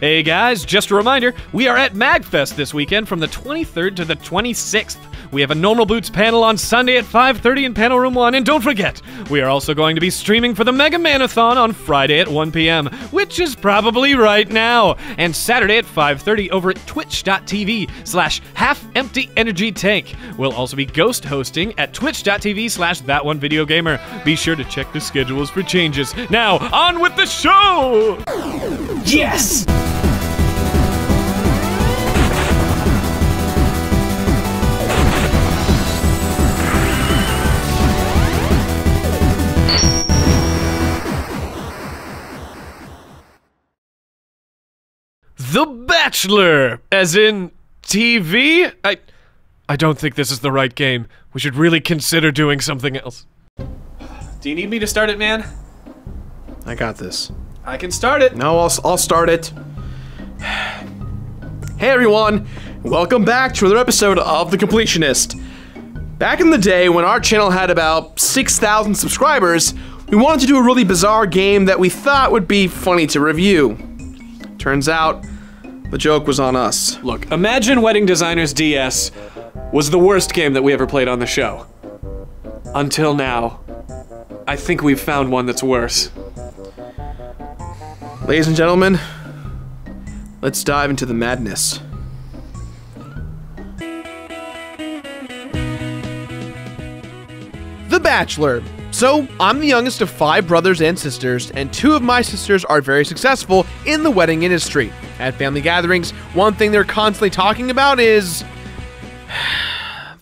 Hey guys, just a reminder, we are at MagFest this weekend from the 23rd to the 26th. We have a Normal Boots panel on Sunday at 5:30 in Panel Room 1, and don't forget, we are also going to be streaming for the Mega Manathon on Friday at 1 p.m., which is probably right now, and Saturday at 5:30 over at twitch.tv/half-empty-energy-tank. We'll also be ghost hosting at twitch.tv/thatonevideogamer. Be sure to check the schedules for changes. Now, on with the show! Yes! The Bachelor, as in TV? I don't think this is the right game. We should really consider doing something else. Do you need me to start it, man? I got this. I can start it. No, I'll start it. Hey everyone, welcome back to another episode of The Completionist. Back in the day when our channel had about 6,000 subscribers, we wanted to do a really bizarre game that we thought would be funny to review. Turns out, the joke was on us. Look, Imagine Wedding Designers DS was the worst game that we ever played on the show. Until now. I think we've found one that's worse. Ladies and gentlemen, let's dive into the madness. The Bachelor. So, I'm the youngest of 5 brothers and sisters, and 2 of my sisters are very successful in the wedding industry. At family gatherings, one thing they're constantly talking about is...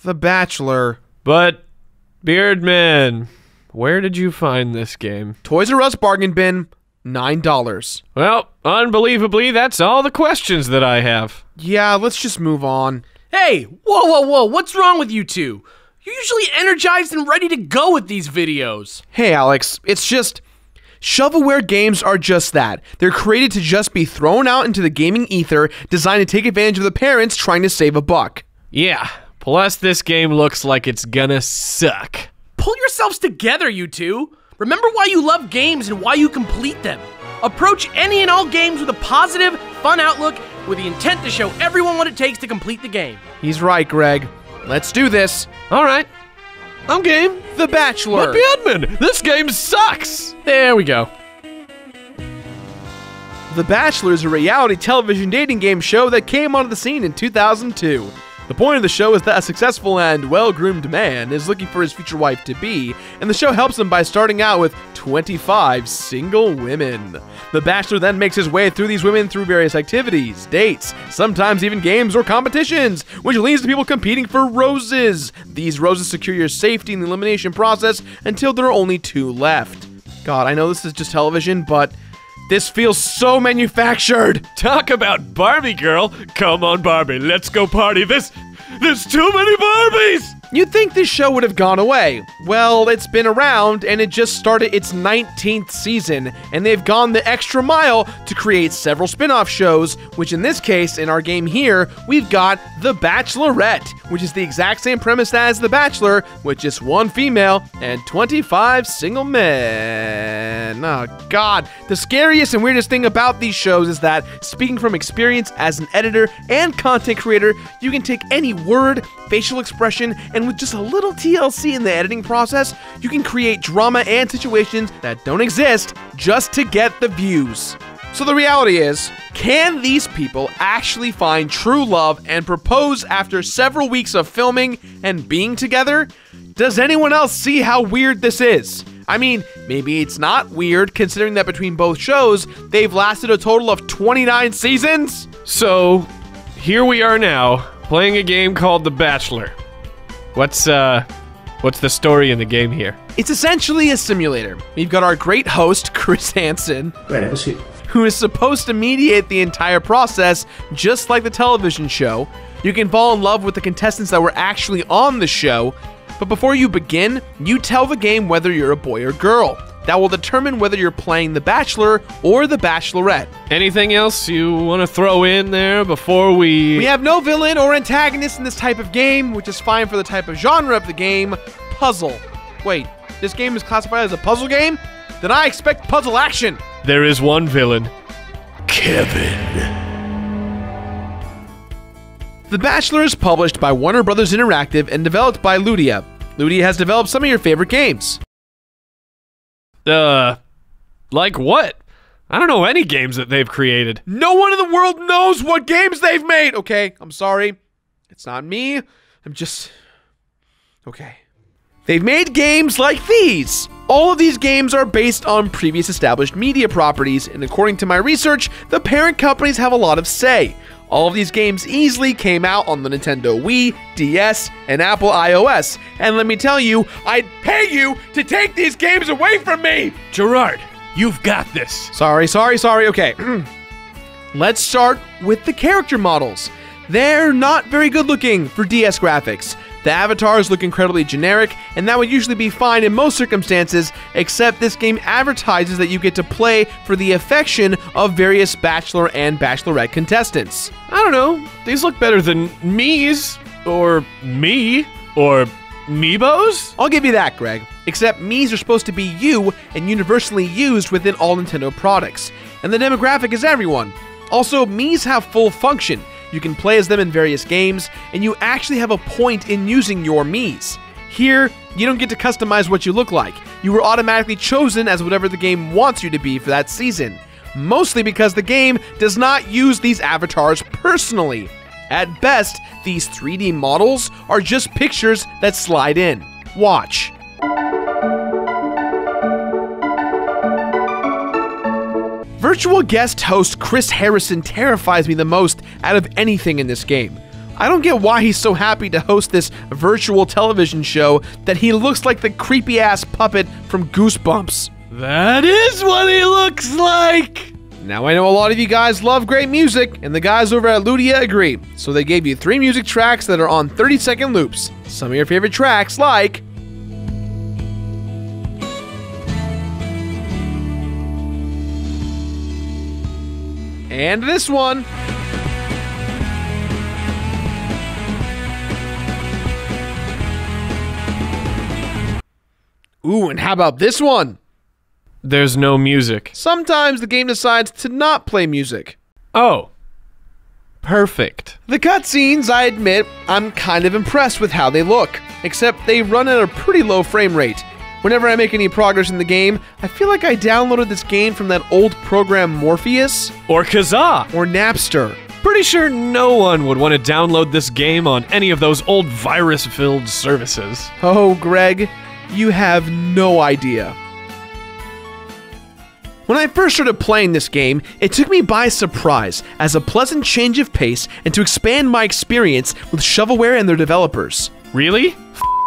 The Bachelor. But, Beardman, where did you find this game? Toys R Us bargain bin, $9. Well, unbelievably, that's all the questions that I have. Yeah, let's just move on. Hey, whoa, what's wrong with you two? You're usually energized and ready to go with these videos. Hey Alex, it's just... shovelware games are just that. They're created to just be thrown out into the gaming ether, designed to take advantage of the parents trying to save a buck. Yeah, plus this game looks like it's gonna suck. Pull yourselves together, you two. Remember why you love games and why you complete them. Approach any and all games with a positive, fun outlook with the intent to show everyone what it takes to complete the game. He's right, Greg. Let's do this. All right, I'm game. The Bachelor. But Beardman, this game sucks. There we go. The Bachelor is a reality television dating game show that came onto the scene in 2002. The point of the show is that a successful and well-groomed man is looking for his future wife-to-be, and the show helps him by starting out with 25 single women. The Bachelor then makes his way through these women through various activities, dates, sometimes even games or competitions, which leads to people competing for roses. These roses secure your safety in the elimination process until there are only 2 left. God, I know this is just television, but... this feels so manufactured! Talk about Barbie girl. Come on, Barbie, let's go party. There's too many Barbies! You'd think this show would have gone away. Well, it's been around, and it just started its 19th season, and they've gone the extra mile to create several spin-off shows, which in this case, in our game here, we've got The Bachelorette, which is the exact same premise as The Bachelor, with just 1 female and 25 single men. Oh god. The scariest and weirdest thing about these shows is that, speaking from experience as an editor and content creator, you can take any word, facial expression, and with just a little TLC in the editing process, you can create drama and situations that don't exist just to get the views. So the reality is, can these people actually find true love and propose after several weeks of filming and being together? Does anyone else see how weird this is? I mean, maybe it's not weird considering that between both shows, they've lasted a total of 29 seasons? So, here we are now, playing a game called The Bachelor. What's the story in the game here? It's essentially a simulator. We've got our great host, Chris Hansen, who is supposed to mediate the entire process, just like the television show. You can fall in love with the contestants that were actually on the show, but before you begin, you tell the game whether you're a boy or girl. That will determine whether you're playing The Bachelor or The Bachelorette. Anything else you want to throw in there before we... We have no villain or antagonist in this type of game, which is fine for the type of genre of the game, puzzle. Wait, this game is classified as a puzzle game? Then I expect puzzle action. There is one villain. Kevin. The Bachelor is published by Warner Bros. Interactive and developed by Ludia. Ludia has developed some of your favorite games. Like what? I don't know any games that they've created. No one in the world knows what games they've made! Okay, I'm sorry. It's not me. I'm just... Okay. They've made games like these. All of these games are based on previous established media properties, and according to my research, the parent companies have a lot of say. All of these games easily came out on the Nintendo Wii, DS, and Apple iOS. And let me tell you, I'd pay you to take these games away from me! Gerard, you've got this. Sorry. Okay. Let's start with the character models. They're not very good looking for DS graphics. The avatars look incredibly generic, and that would usually be fine in most circumstances, except this game advertises that you get to play for the affection of various Bachelor and Bachelorette contestants. I don't know. These look better than me's, or me, or Meebos? I'll give you that, Greg. Except Mii's are supposed to be you and universally used within all Nintendo products. And the demographic is everyone. Also, Mii's have full function. You can play as them in various games, and you actually have a point in using your Mii's. Here, you don't get to customize what you look like. You were automatically chosen as whatever the game wants you to be for that season. Mostly because the game does not use these avatars personally. At best, these 3D models are just pictures that slide in. Watch. Virtual guest host Chris Harrison terrifies me the most out of anything in this game. I don't get why he's so happy to host this virtual television show that he looks like the creepy-ass puppet from Goosebumps. That is what he looks like! Now I know a lot of you guys love great music, and the guys over at Ludia agree, so they gave you 3 music tracks that are on 30-second loops. Some of your favorite tracks like... and this one. Ooh, and how about this one? There's no music. Sometimes the game decides to not play music. Oh. Perfect. The cutscenes, I admit, I'm kind of impressed with how they look, except they run at a pretty low frame rate. Whenever I make any progress in the game, I feel like I downloaded this game from that old program Morpheus. Or Kazaa. Or Napster. Pretty sure no one would want to download this game on any of those old virus-filled services. Oh, Greg, you have no idea. When I first started playing this game, it took me by surprise as a pleasant change of pace and to expand my experience with shovelware and their developers. Really?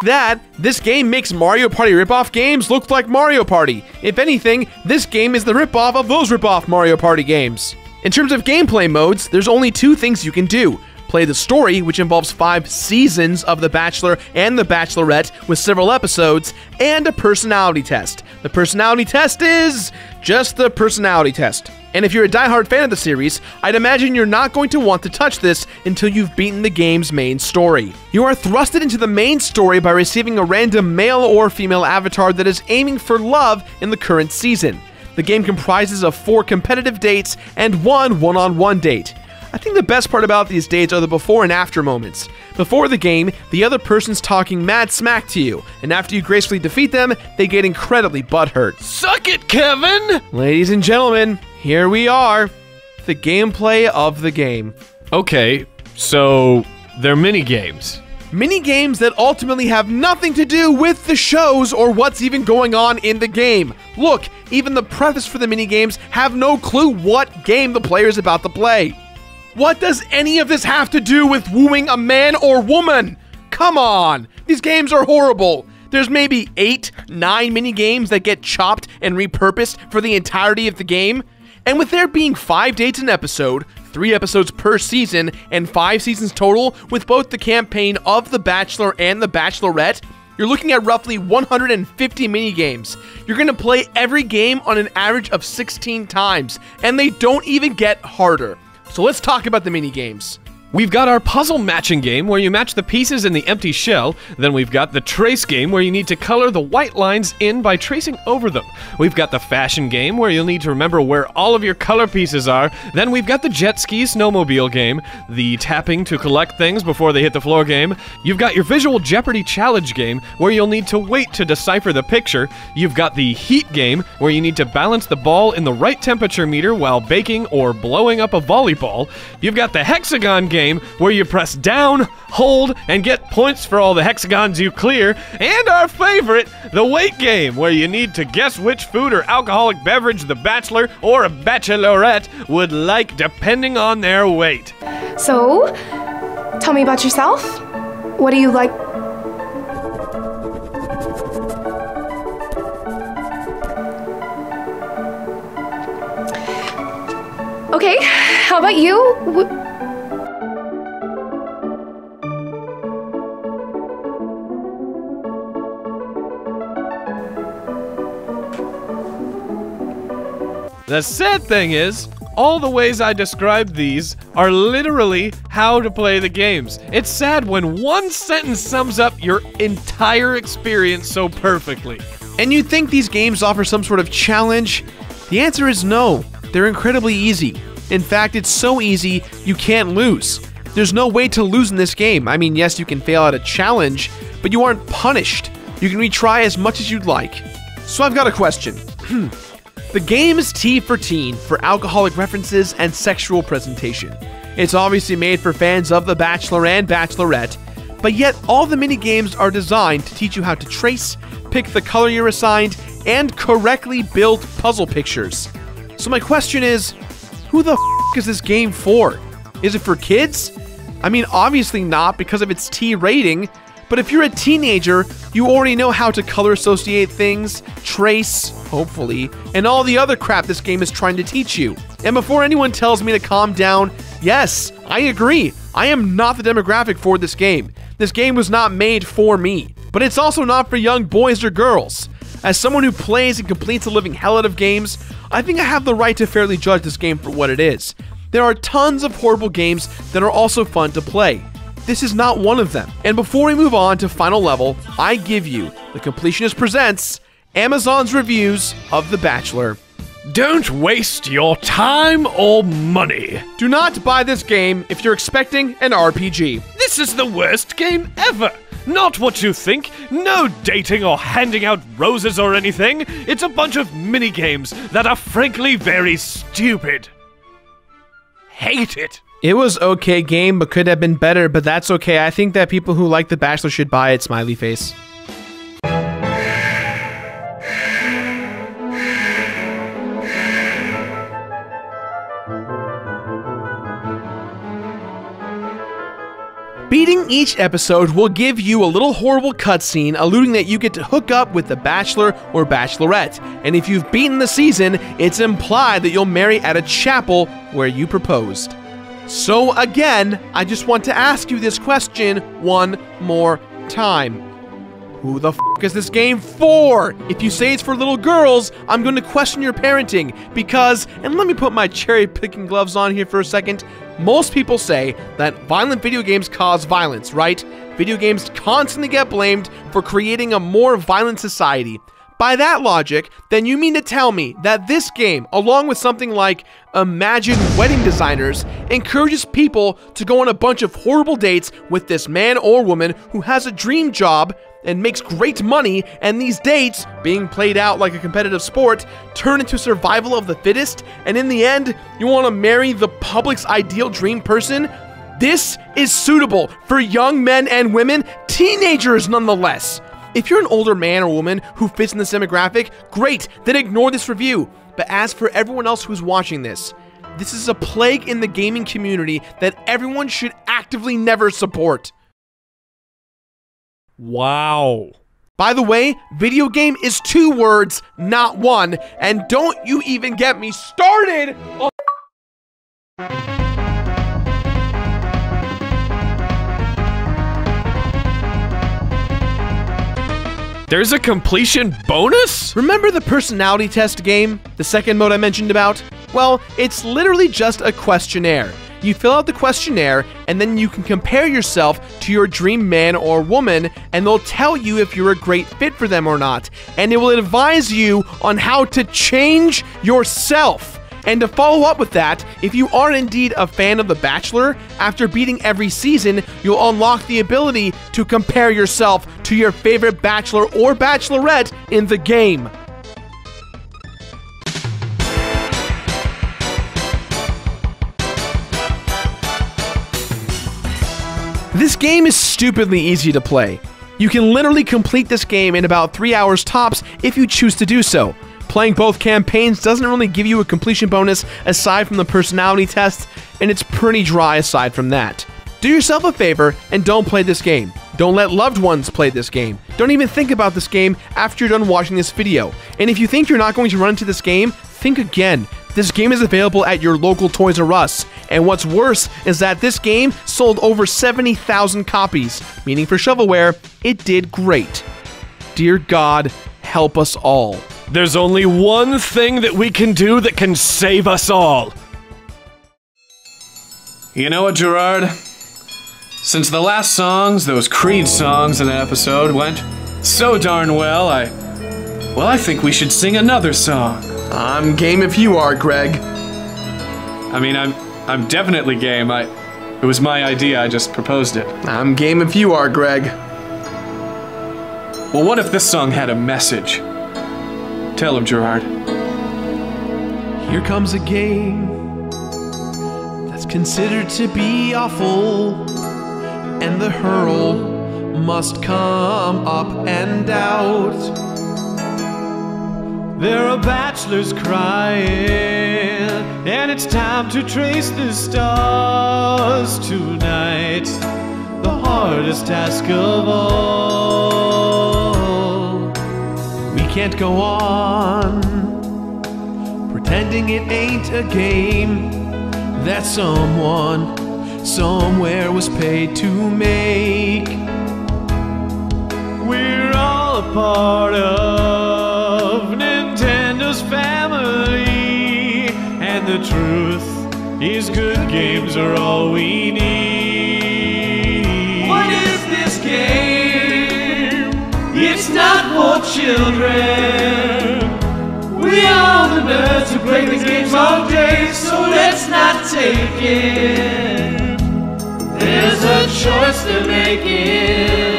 That, this game makes Mario Party ripoff games look like Mario Party. If anything, this game is the ripoff of those ripoff Mario Party games. In terms of gameplay modes, there's only 2 things you can do. Play the story, which involves 5 seasons of The Bachelor and The Bachelorette with several episodes, and a personality test. The personality test is just the personality test. And if you're a diehard fan of the series, I'd imagine you're not going to want to touch this until you've beaten the game's main story. You are thrusted into the main story by receiving a random male or female avatar that is aiming for love in the current season. The game comprises of 4 competitive dates and 1 one-on-one date. I think the best part about these dates are the before and after moments. Before the game, the other person's talking mad smack to you, and after you gracefully defeat them, they get incredibly butthurt. Suck it, Kevin! Ladies and gentlemen, here we are. The gameplay of the game. Okay, so they're mini-games. Mini-games that ultimately have nothing to do with the shows or what's even going on in the game. Look, even the preface for the mini-games have no clue what game the player is about to play. What does any of this have to do with wooing a man or woman? Come on, these games are horrible. There's maybe 8, 9 mini-games that get chopped and repurposed for the entirety of the game. And with there being 5 dates an episode, 3 episodes per season, and 5 seasons total with both the campaign of The Bachelor and The Bachelorette, you're looking at roughly 150 minigames. You're going to play every game on an average of 16 times, and they don't even get harder. So let's talk about the minigames. We've got our puzzle matching game where you match the pieces in the empty shell. Then we've got the trace game where you need to color the white lines in by tracing over them. We've got the fashion game where you'll need to remember where all of your color pieces are. Then we've got the jet ski snowmobile game, the tapping to collect things before they hit the floor game. You've got your visual Jeopardy challenge game where you'll need to wait to decipher the picture. You've got the heat game where you need to balance the ball in the right temperature meter while baking or blowing up a volleyball. You've got the hexagon game where you press down, hold, and get points for all the hexagons you clear. And our favorite, the weight game, where you need to guess which food or alcoholic beverage the bachelor or a bachelorette would like depending on their weight. So, tell me about yourself. What do you like? Okay, how about you? The sad thing is, all the ways I described these are literally how to play the games. It's sad when one sentence sums up your entire experience so perfectly. And you think these games offer some sort of challenge? The answer is no. They're incredibly easy. In fact, it's so easy, you can't lose. There's no way to lose in this game. I mean, yes, you can fail at a challenge, but you aren't punished. You can retry as much as you'd like. So I've got a question. The game is T for teen, for alcoholic references and sexual presentation. It's obviously made for fans of The Bachelor and Bachelorette, but yet all the mini-games are designed to teach you how to trace, pick the color you're assigned, and correctly build puzzle pictures. So my question is, who the f*** is this game for? Is it for kids? I mean, obviously not because of its T rating, but if you're a teenager, you already know how to color associate things, trace, hopefully, and all the other crap this game is trying to teach you. And before anyone tells me to calm down, yes, I agree. I am not the demographic for this game. This game was not made for me. But it's also not for young boys or girls. As someone who plays and completes a living hell out of games, I think I have the right to fairly judge this game for what it is. There are tons of horrible games that are also fun to play. This is not one of them. And before we move on to final level, I give you The Completionist presents Amazon's reviews of The Bachelor. Don't waste your time or money. Do not buy this game if you're expecting an RPG. This is the worst game ever. Not what you think. No dating or handing out roses or anything. It's a bunch of mini-games that are frankly very stupid. Hate it. It was okay game, but could have been better, but that's okay. I think that people who like The Bachelor should buy it, smiley face. Beating each episode will give you a little horrible cutscene alluding that you get to hook up with the Bachelor or Bachelorette, and if you've beaten the season, it's implied that you'll marry at a chapel where you proposed. So again, I just want to ask you this question one more time. Who the f*** is this game for? If you say it's for little girls, I'm going to question your parenting because, and let me put my cherry-picking gloves on here for a second, most people say that violent video games cause violence, right? Video games constantly get blamed for creating a more violent society. By that logic, then you mean to tell me that this game, along with something like Imagine Wedding Designers, encourages people to go on a bunch of horrible dates with this man or woman who has a dream job and makes great money, and these dates, being played out like a competitive sport, turn into survival of the fittest, and in the end, you want to marry the public's ideal dream person? This is suitable for young men and women, teenagers nonetheless. If you're an older man or woman who fits in this demographic, great, then ignore this review. But as for everyone else who's watching this is a plague in the gaming community that everyone should actively never support. Wow. By the way, video game is 2 words, not 1, and don't you even get me started on There's a completion bonus? Remember the personality test game? The second mode I mentioned about? Well, it's literally just a questionnaire. You fill out the questionnaire, and then you can compare yourself to your dream man or woman, and they'll tell you if you're a great fit for them or not. And it will advise you on how to change yourself. And to follow up with that, if you are indeed a fan of The Bachelor, after beating every season, you'll unlock the ability to compare yourself to your favorite bachelor or bachelorette in the game. This game is stupidly easy to play. You can literally complete this game in about 3 hours tops if you choose to do so. Playing both campaigns doesn't really give you a completion bonus aside from the personality test, and it's pretty dry aside from that. Do yourself a favor and don't play this game. Don't let loved ones play this game. Don't even think about this game after you're done watching this video. And if you think you're not going to run into this game, think again. This game is available at your local Toys R Us. And what's worse is that this game sold over 70,000 copies, meaning for shovelware, it did great. Dear God, help us all. There's only one thing that we can do that can save us all. You know what, Gerard? Since the last songs, those Creed songs in the episode, went so darn well, I think we should sing another song. I'm game if you are, Greg. I mean, I'm definitely game. It was my idea, I just proposed it. I'm game if you are, Greg. Well, what if this song had a message? Tell him, Gerard. Here comes a game that's considered to be awful, and the hurl must come up and out. There are bachelors crying, and it's time to trace the stars tonight. The hardest task of all. We can't go on pretending it ain't a game that someone somewhere was paid to make. We're all a part of Nintendo's family, and the truth is good games are all we need. What is this game? It's not for children. We are the nerds who play the games all day, so let's not take it. There's a choice they're making.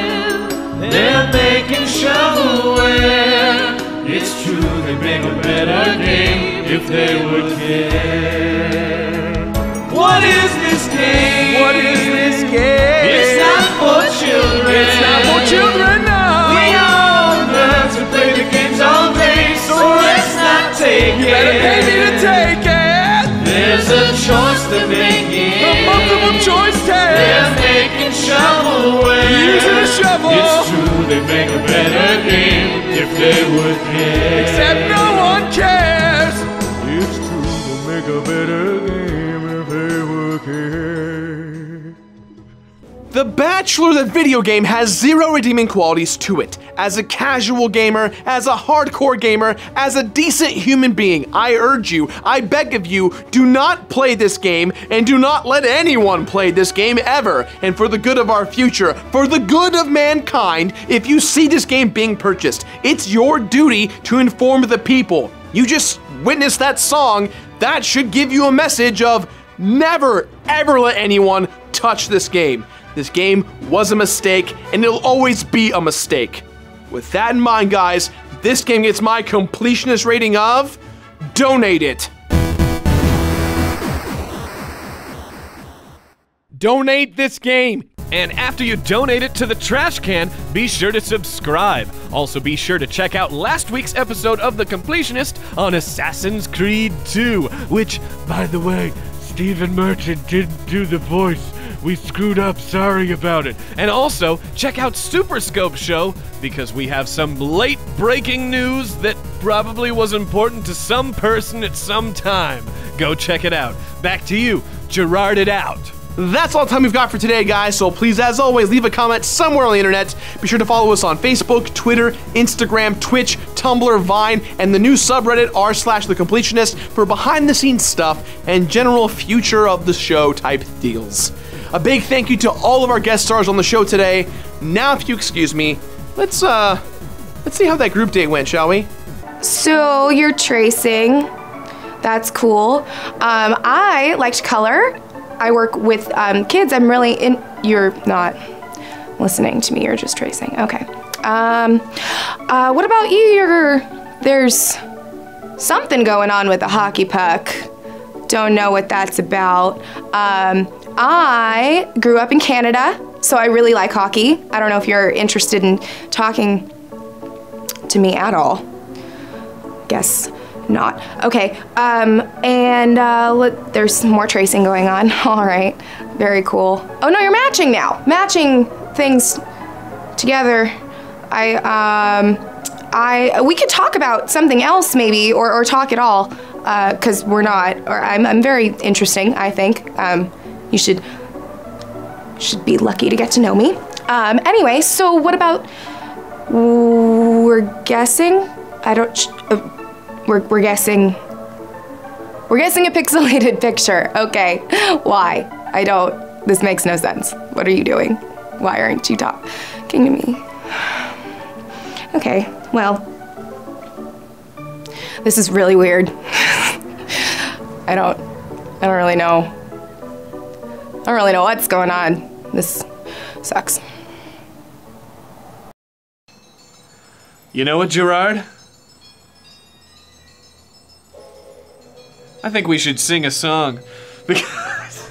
They're making shovelware. It's true, they'd make a better game if they would care. What is this game? What is this game? It's not for children. It's not for children, no. We are the nerds who play the games all day, so let's not take it. You better pay me to take it. There's a choice they're making. A multiple choice test. They're making shovelware. Using a shovel. It's true, they'd make a better game if they would care. Except no one cares. It's true, they'll make a better game if they would care. The Bachelor The Videogame has zero redeeming qualities to it. As a casual gamer, as a hardcore gamer, as a decent human being, I urge you, I beg of you, do not play this game, and do not let anyone play this game ever. And for the good of our future, for the good of mankind, if you see this game being purchased, it's your duty to inform the people. You just witnessed that song, that should give you a message of never, ever let anyone touch this game. This game was a mistake, and it'll always be a mistake. With that in mind, guys, this game gets my completionist rating of donate it. Donate this game. And after you donate it to the trash can, be sure to subscribe. Also be sure to check out last week's episode of The Completionist on Assassin's Creed 2, which, by the way, Stephen Merchant didn't do the voice. We screwed up, sorry about it. And also, check out Super Scope's show, because we have some late breaking news that probably was important to some person at some time. Go check it out. Back to you, Gerard it out. that's all the time we've got for today, guys. So please, as always, leave a comment somewhere on the internet. Be sure to follow us on Facebook, Twitter, Instagram, Twitch, Tumblr, Vine, and the new subreddit r/thecompletionist for behind-the-scenes stuff and general future of the show type deals. A big thank you to all of our guest stars on the show today. Now, if you excuse me, let's see how that group date went, shall we? So you're tracing. That's cool. I liked color. I work with kids. I'm really in. You're not listening to me. You're just tracing. Okay. What about you? There's something going on with the hockey puck. Don't know what that's about. I grew up in Canada, so I really like hockey. I don't know if you're interested in talking to me at all. Guess not. Okay, there's more tracing going on. All right, very cool. Oh no, you're matching now. Matching things together. We could talk about something else maybe, or talk at all, cause we're not, or I'm very interesting, I think. You should be lucky to get to know me. Anyway, so what about, we're guessing? We're guessing a pixelated picture. Okay, why? This makes no sense. What are you doing? Why aren't you talking to me? Okay, well, this is really weird. I don't really know. I don't really know what's going on. This sucks. You know what, Gerard? I think we should sing a song because